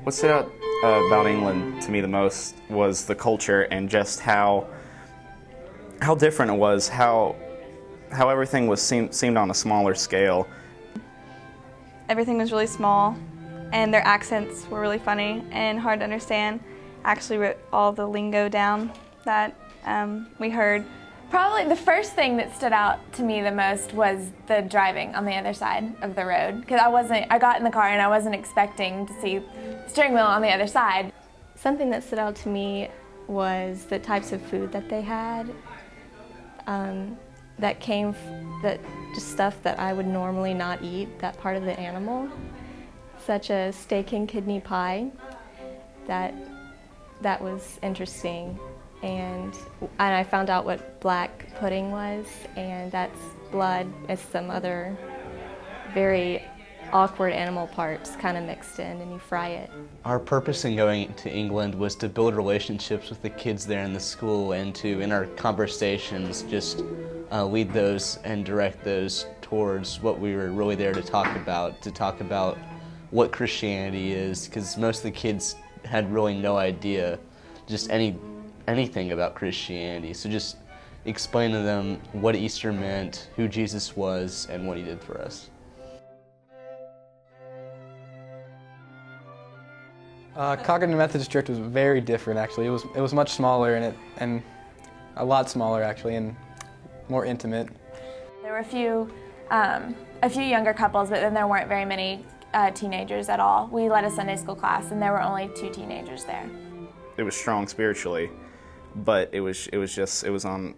What stood out about England to me the most was the culture and just how different it was, how everything seemed on a smaller scale. Everything was really small, and their accents were really funny and hard to understand. I actually wrote all the lingo down that we heard. Probably the first thing that stood out to me the most was the driving on the other side of the road, because I got in the car and I wasn't expecting to see the steering wheel on the other side. Something that stood out to me was the types of food that they had. Just stuff that I would normally not eat, that part of the animal, such as steak and kidney pie. That was interesting. And I found out what black pudding was, and that's blood. It's some other very awkward animal parts kind of mixed in, and you fry it. Our purpose in going to England was to build relationships with the kids there in the school, and to, in our conversations, just lead those and direct those towards what we were really there to talk about what Christianity is, because most of the kids had really no idea just anything about Christianity. So just explain to them what Easter meant, who Jesus was, and what he did for us. Cochrane Methodist Church was very different, actually. It was much smaller and a lot smaller, actually, and more intimate. There were a few younger couples, but then there weren't very many teenagers at all. We led a Sunday school class, and there were only 2 teenagers there. It was strong spiritually, but it was on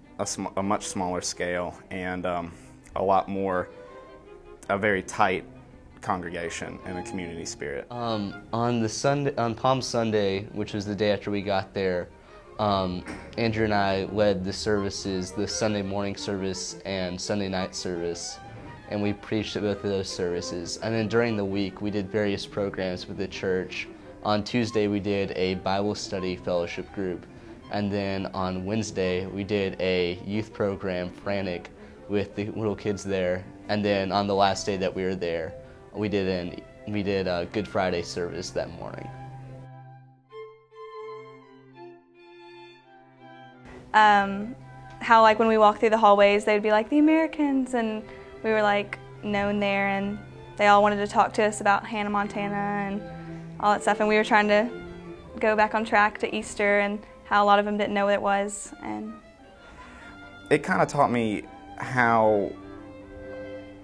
a much smaller scale and a very tight congregation and a community spirit. On Palm Sunday, which was the day after we got there, Andrew and I led the services, the Sunday morning service and Sunday night service, and we preached at both of those services. And then during the week, we did various programs with the church. On Tuesday, we did a Bible study fellowship group, and then on Wednesday, we did a youth program, Frantic, with the little kids there. And then on the last day that we were there, we did a Good Friday service that morning. How like when we walked through the hallways, they'd be like, the Americans, and we were like known there, and they all wanted to talk to us about Hannah Montana and all that stuff, and we were trying to go back on track to Easter and how a lot of them didn't know what it was. And it kind of taught me how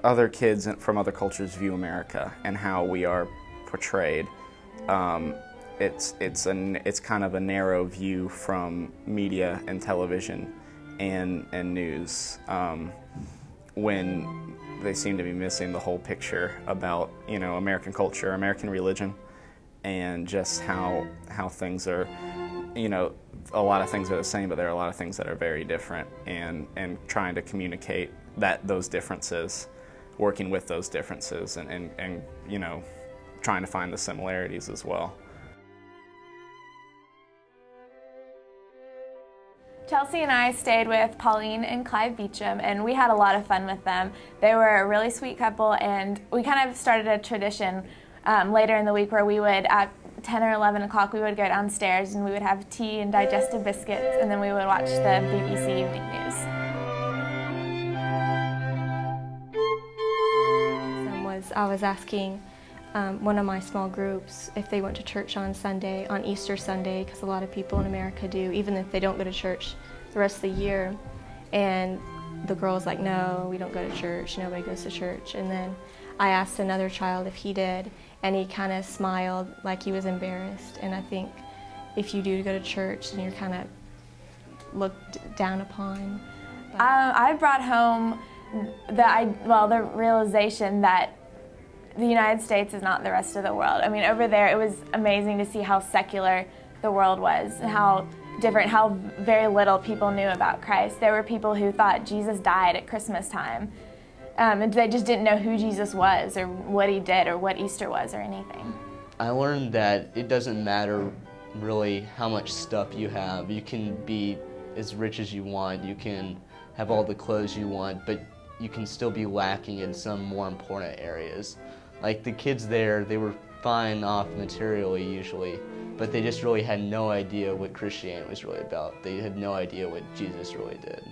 other kids from other cultures view America and how we are portrayed. It's kind of a narrow view from media and television and news, when they seem to be missing the whole picture about, American culture, American religion, and just how things are, a lot of things are the same, but there are a lot of things that are very different, and trying to communicate those differences, working with those differences, and trying to find the similarities as well. Chelsea and I stayed with Pauline and Clive Beecham, and we had a lot of fun with them. They were a really sweet couple, and we kind of started a tradition later in the week where we would, at 10 or 11 o'clock, we would go downstairs and we would have tea and digestive biscuits, and then we would watch the BBC Evening News. I was asking one of my small groups if they went to church on Easter Sunday, because a lot of people in America do, even if they don't go to church the rest of the year. And the girl was like, no, we don't go to church, nobody goes to church. And then I asked another child if he did, and he kind of smiled like he was embarrassed. And I think if you do go to church, then you're kind of looked down upon. I brought home the realization that the United States is not the rest of the world. I mean, over there, it was amazing to see how secular the world was, and how different, how very little people knew about Christ. There were people who thought Jesus died at Christmas time, and they just didn't know who Jesus was, or what he did, or what Easter was, or anything. I learned that it doesn't matter really how much stuff you have. You can be as rich as you want, you can have all the clothes you want, but you can still be lacking in some more important areas. Like the kids there, they were fine off materially usually, but they just really had no idea what Christianity was really about. They had no idea what Jesus really did.